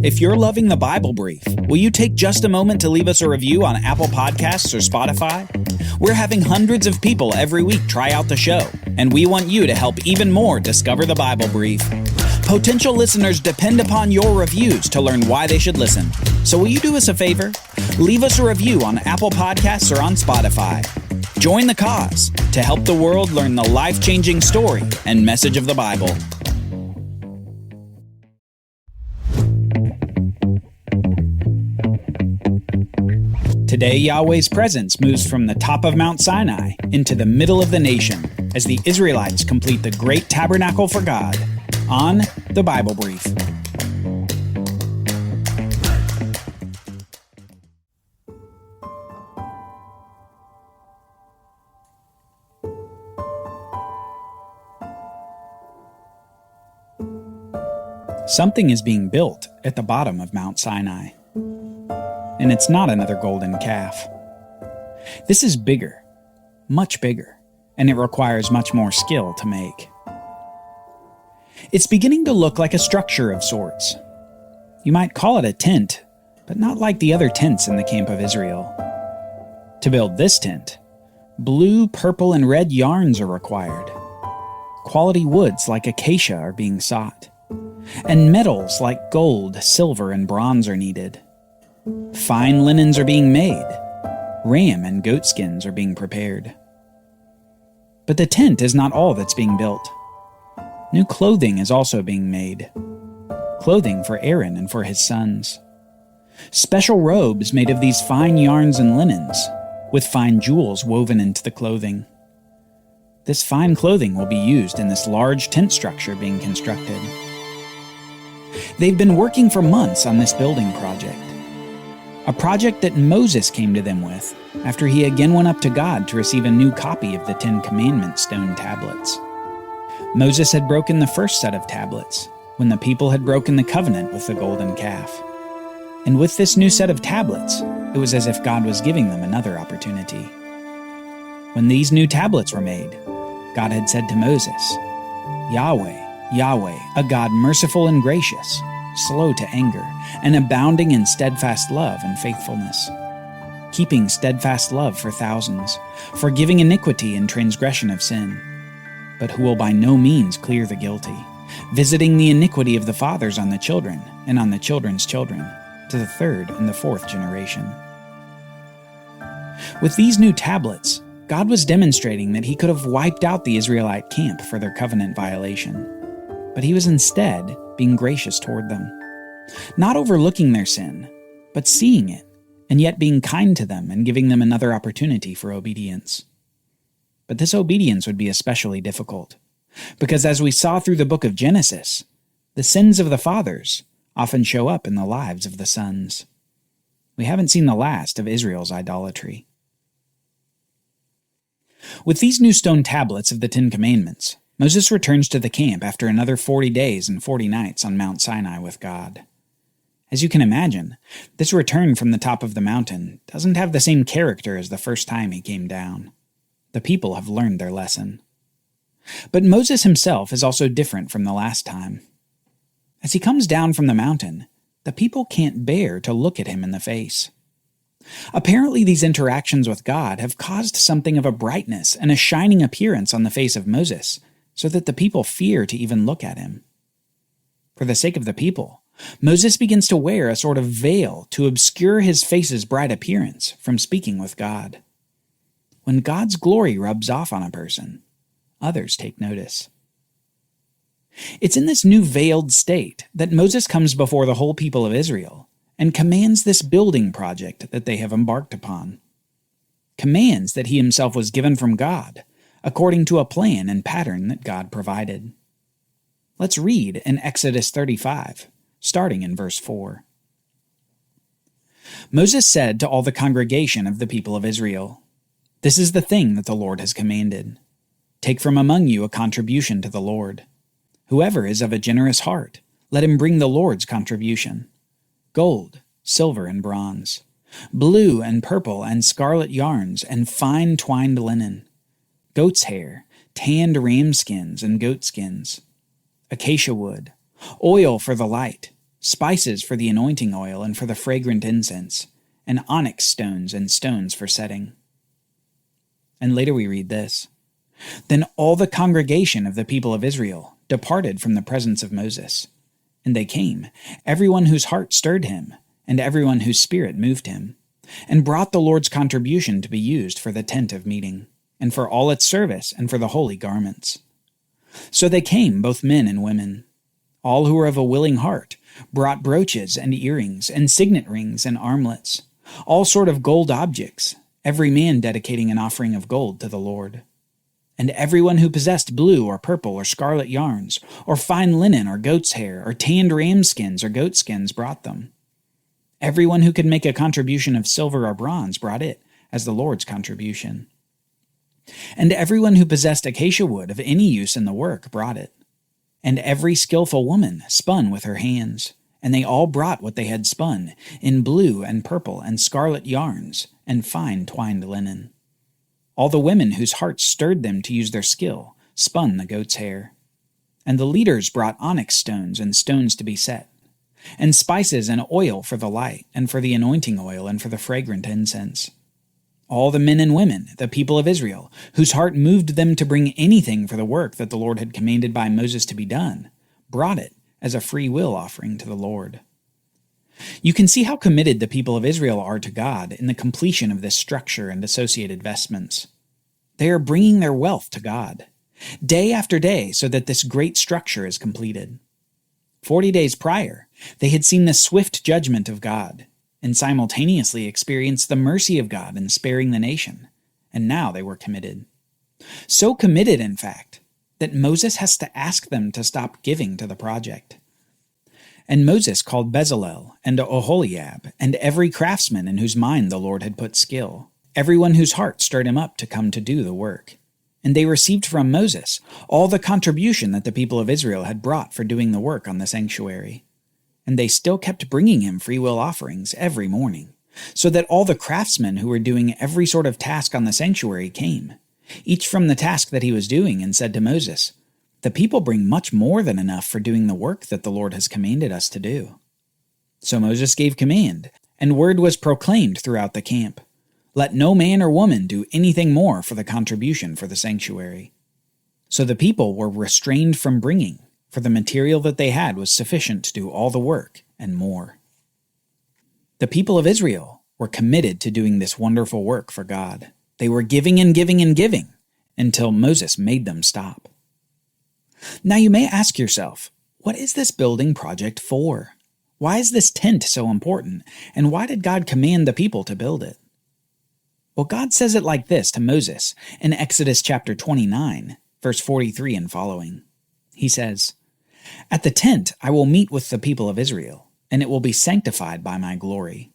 If you're loving the Bible Brief, will you take just a moment to leave us a review on Apple Podcasts or Spotify? We're having hundreds of people every week try out the show, and we want you to help even more discover the Bible Brief. Potential listeners depend upon your reviews to learn why they should listen. So will you do us a favor? Leave us a review on Apple Podcasts or on Spotify. Join the cause to help the world learn the life-changing story and message of the Bible. Today, Yahweh's presence moves from the top of Mount Sinai into the middle of the nation as the Israelites complete the great tabernacle for God on the Bible Brief. Something is being built at the bottom of Mount Sinai. And it's not another golden calf. This is bigger, much bigger, and it requires much more skill to make. It's beginning to look like a structure of sorts. You might call it a tent, but not like the other tents in the camp of Israel. To build this tent, blue, purple, and red yarns are required. Quality woods like acacia are being sought, and metals like gold, silver, and bronze are needed. Fine linens are being made. Ram and goat skins are being prepared. But the tent is not all that's being built. New clothing is also being made. Clothing for Aaron and for his sons. Special robes made of these fine yarns and linens, with fine jewels woven into the clothing. This fine clothing will be used in this large tent structure being constructed. They've been working for months on this building project. A project that Moses came to them with after he again went up to God to receive a new copy of the 10 Commandments stone tablets. Moses had broken the first set of tablets when the people had broken the covenant with the golden calf. And with this new set of tablets, it was as if God was giving them another opportunity. When these new tablets were made, God had said to Moses, "Yahweh, Yahweh, a God merciful and gracious, slow to anger, and abounding in steadfast love and faithfulness, keeping steadfast love for thousands, forgiving iniquity and transgression of sin, but who will by no means clear the guilty, visiting the iniquity of the fathers on the children and on the children's children, to the third and the fourth generation." With these new tablets, God was demonstrating that he could have wiped out the Israelite camp for their covenant violation, but he was instead being gracious toward them, not overlooking their sin, but seeing it, and yet being kind to them and giving them another opportunity for obedience. But this obedience would be especially difficult, because as we saw through the book of Genesis, the sins of the fathers often show up in the lives of the sons. We haven't seen the last of Israel's idolatry. With these new stone tablets of the 10 Commandments, Moses returns to the camp after another 40 days and 40 nights on Mount Sinai with God. As you can imagine, this return from the top of the mountain doesn't have the same character as the first time he came down. The people have learned their lesson. But Moses himself is also different from the last time. As he comes down from the mountain, the people can't bear to look at him in the face. Apparently, these interactions with God have caused something of a brightness and a shining appearance on the face of Moses, so that the people fear to even look at him. For the sake of the people, Moses begins to wear a sort of veil to obscure his face's bright appearance from speaking with God. When God's glory rubs off on a person, others take notice. It's in this new veiled state that Moses comes before the whole people of Israel and commands this building project that they have embarked upon. Commands that he himself was given from God, according to a plan and pattern that God provided. Let's read in Exodus 35, starting in verse 4. Moses said to all the congregation of the people of Israel, "This is the thing that the Lord has commanded. Take from among you a contribution to the Lord. Whoever is of a generous heart, let him bring the Lord's contribution: gold, silver, and bronze, blue and purple and scarlet yarns, and fine twined linen, goat's hair, tanned ram skins and goat skins, acacia wood, oil for the light, spices for the anointing oil and for the fragrant incense, and onyx stones and stones for setting. And later we read this. Then all the congregation of the people of Israel departed from the presence of Moses. And they came, everyone whose heart stirred him, and everyone whose spirit moved him, and brought the Lord's contribution to be used for the tent of meeting, and for all its service, and for the holy garments. So they came, both men and women. All who were of a willing heart brought brooches and earrings, and signet rings and armlets, all sort of gold objects, every man dedicating an offering of gold to the Lord. And everyone who possessed blue or purple or scarlet yarns, or fine linen or goat's hair, or tanned ram skins or goat skins brought them. Everyone who could make a contribution of silver or bronze brought it as the Lord's contribution. And everyone who possessed acacia wood of any use in the work brought it. And every skillful woman spun with her hands, and they all brought what they had spun, in blue and purple and scarlet yarns, and fine twined linen. All the women whose hearts stirred them to use their skill spun the goat's hair. And the leaders brought onyx stones and stones to be set, and spices and oil for the light, and for the anointing oil, and for the fragrant incense. All the men and women, the people of Israel, whose heart moved them to bring anything for the work that the Lord had commanded by Moses to be done, brought it as a free will offering to the Lord. You can see how committed the people of Israel are to God in the completion of this structure and associated vestments. They are bringing their wealth to God, day after day, so that this great structure is completed. 40 days prior, they had seen the swift judgment of God, and simultaneously experienced the mercy of God in sparing the nation, and now they were committed. So committed, in fact, that Moses has to ask them to stop giving to the project. And Moses called Bezalel and Oholiab and every craftsman in whose mind the Lord had put skill, everyone whose heart stirred him up to come to do the work. And they received from Moses all the contribution that the people of Israel had brought for doing the work on the sanctuary. And they still kept bringing him freewill offerings every morning, so that all the craftsmen who were doing every sort of task on the sanctuary came, each from the task that he was doing, and said to Moses, "The people bring much more than enough for doing the work that the Lord has commanded us to do." So Moses gave command, and word was proclaimed throughout the camp, "Let no man or woman do anything more for the contribution for the sanctuary." So the people were restrained from bringing, for the material that they had was sufficient to do all the work and more. The people of Israel were committed to doing this wonderful work for God. They were giving and giving and giving until Moses made them stop. Now you may ask yourself, what is this building project for? Why is this tent so important, and why did God command the people to build it? Well, God says it like this to Moses in Exodus chapter 29, verse 43 and following. He says, "At the tent I will meet with the people of Israel, and it will be sanctified by my glory.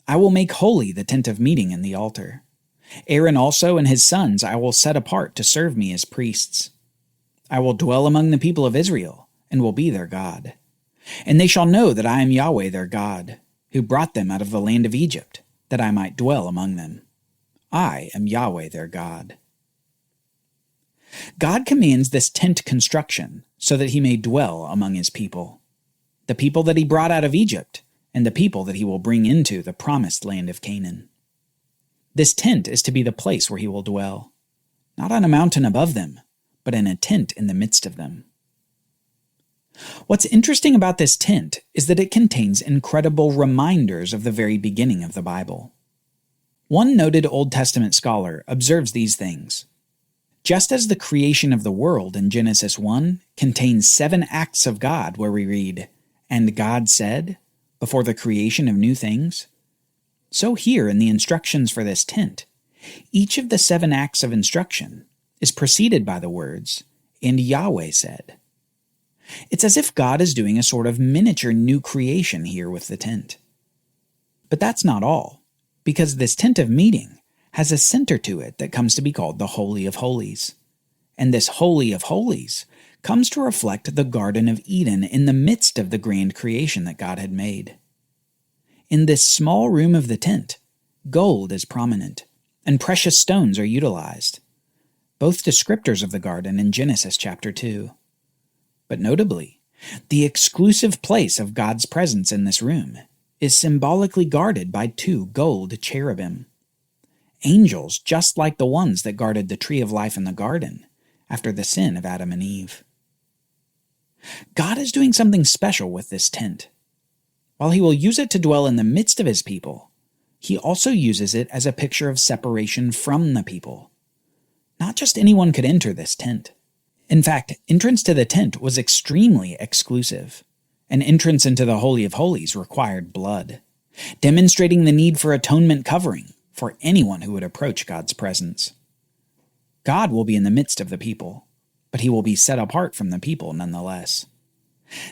I will make holy the tent of meeting and the altar. Aaron also and his sons I will set apart to serve me as priests. I will dwell among the people of Israel, and will be their God. And they shall know that I am Yahweh their God, who brought them out of the land of Egypt, that I might dwell among them. I am Yahweh their God." God commands this tent construction so that he may dwell among his people, the people that he brought out of Egypt, and the people that he will bring into the promised land of Canaan. This tent is to be the place where he will dwell, not on a mountain above them, but in a tent in the midst of them. What's interesting about this tent is that it contains incredible reminders of the very beginning of the Bible. One noted Old Testament scholar observes these things. Just as the creation of the world in Genesis 1 contains 7 acts of God where we read, "And God said," before the creation of new things, so here in the instructions for this tent, each of the 7 acts of instruction is preceded by the words, "And Yahweh said." It's as if God is doing a sort of miniature new creation here with the tent. But that's not all, because this tent of meeting has a center to it that comes to be called the Holy of Holies. And this Holy of Holies comes to reflect the Garden of Eden in the midst of the grand creation that God had made. In this small room of the tent, gold is prominent, and precious stones are utilized, both descriptors of the garden in Genesis chapter 2. But notably, The exclusive place of God's presence in this room is symbolically guarded by 2 gold cherubim. Angels just like the ones that guarded the tree of life in the garden after the sin of Adam and Eve. God is doing something special with this tent. While he will use it to dwell in the midst of his people, he also uses it as a picture of separation from the people. Not just anyone could enter this tent. In fact, entrance to the tent was extremely exclusive. An entrance into the Holy of Holies required blood, demonstrating the need for atonement covering for anyone who would approach God's presence. God will be in the midst of the people, but he will be set apart from the people nonetheless.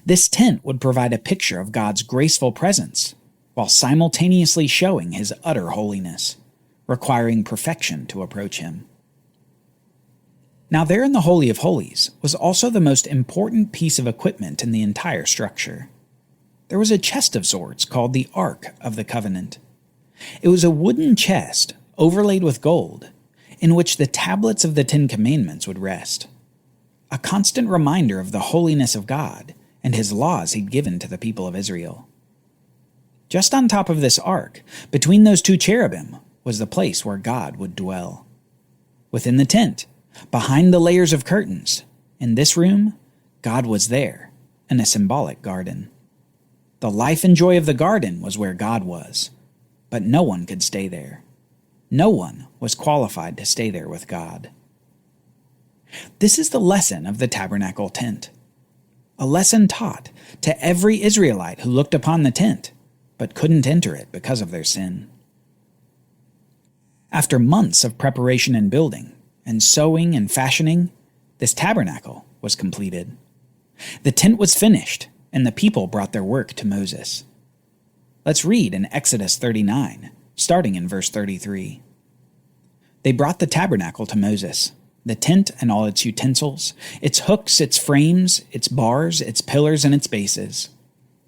This tent would provide a picture of God's graceful presence, while simultaneously showing his utter holiness, requiring perfection to approach him. Now there in the Holy of Holies was also the most important piece of equipment in the entire structure. There was a chest of sorts called the Ark of the Covenant. It was a wooden chest overlaid with gold, in which the tablets of the 10 Commandments would rest, a constant reminder of the holiness of God and his laws he'd given to the people of Israel. Just on top of this ark, between those 2 cherubim, was the place where God would dwell. Within the tent, behind the layers of curtains, in this room, God was there, in a symbolic garden. The life and joy of the garden was where God was, but no one could stay there. No one was qualified to stay there with God. This is the lesson of the tabernacle tent. A lesson taught to every Israelite who looked upon the tent, but couldn't enter it because of their sin. After months of preparation and building, and sewing and fashioning, this tabernacle was completed. The tent was finished, and the people brought their work to Moses. Let's read in Exodus 39, starting in verse 33. They brought the tabernacle to Moses, the tent and all its utensils, its hooks, its frames, its bars, its pillars, and its bases,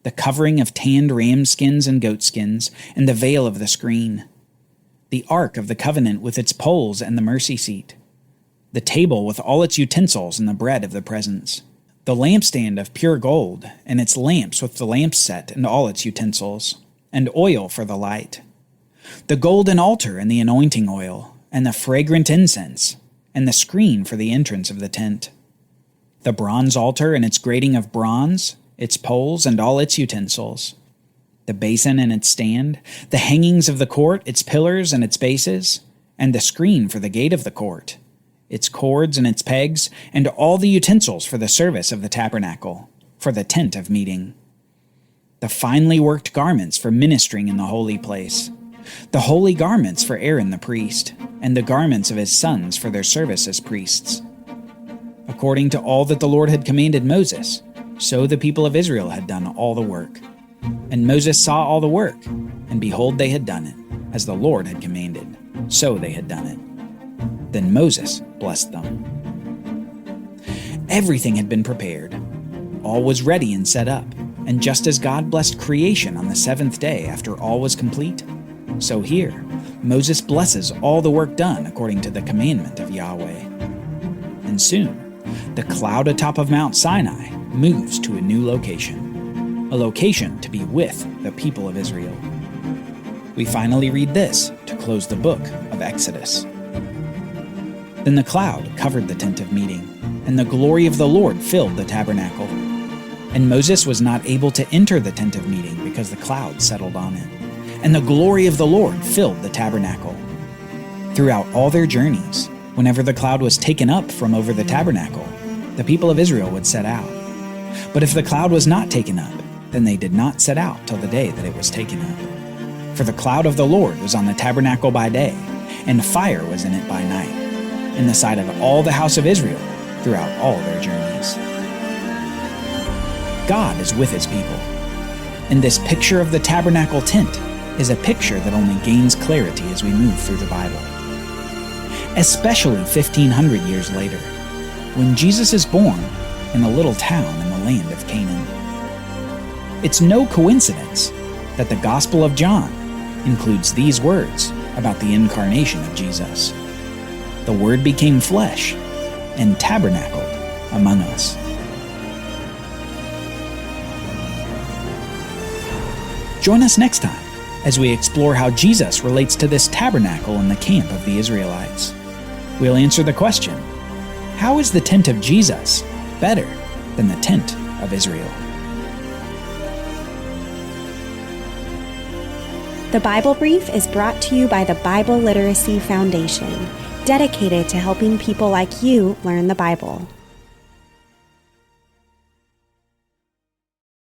the covering of tanned ram skins and goat skins, and the veil of the screen, the ark of the covenant with its poles and the mercy seat, the table with all its utensils and the bread of the presence, the lampstand of pure gold, and its lamps with the lamp set and all its utensils, and oil for the light, the golden altar and the anointing oil, and the fragrant incense, and the screen for the entrance of the tent, the bronze altar and its grating of bronze, its poles and all its utensils, the basin and its stand, the hangings of the court, its pillars and its bases, and the screen for the gate of the court, its cords and its pegs, and all the utensils for the service of the tabernacle, for the tent of meeting, the finely worked garments for ministering in the holy place, the holy garments for Aaron the priest, and the garments of his sons for their service as priests. According to all that the Lord had commanded Moses, so the people of Israel had done all the work. And Moses saw all the work, and behold, they had done it, as the Lord had commanded, so they had done it. Then Moses blessed them. Everything had been prepared. All was ready and set up, and just as God blessed creation on the 7th day after all was complete, so here, Moses blesses all the work done according to the commandment of Yahweh. And soon, the cloud atop of Mount Sinai moves to a new location, a location to be with the people of Israel. We finally read this to close the book of Exodus. Then the cloud covered the tent of meeting, and the glory of the Lord filled the tabernacle. And Moses was not able to enter the tent of meeting because the cloud settled on it. And the glory of the Lord filled the tabernacle. Throughout all their journeys, whenever the cloud was taken up from over the tabernacle, the people of Israel would set out. But if the cloud was not taken up, then they did not set out till the day that it was taken up. For the cloud of the Lord was on the tabernacle by day, and fire was in it by night, in the sight of all the house of Israel throughout all their journeys. God is with his people, and this picture of the tabernacle tent is a picture that only gains clarity as we move through the Bible. Especially 1,500 years later, when Jesus is born in a little town in the land of Canaan. It's no coincidence that the Gospel of John includes these words about the incarnation of Jesus. The Word became flesh and tabernacled among us. Join us next time as we explore how Jesus relates to this tabernacle in the camp of the Israelites. We'll answer the question, how is the tent of Jesus better than the tent of Israel? The Bible Brief is brought to you by the Bible Literacy Foundation, dedicated to helping people like you learn the Bible.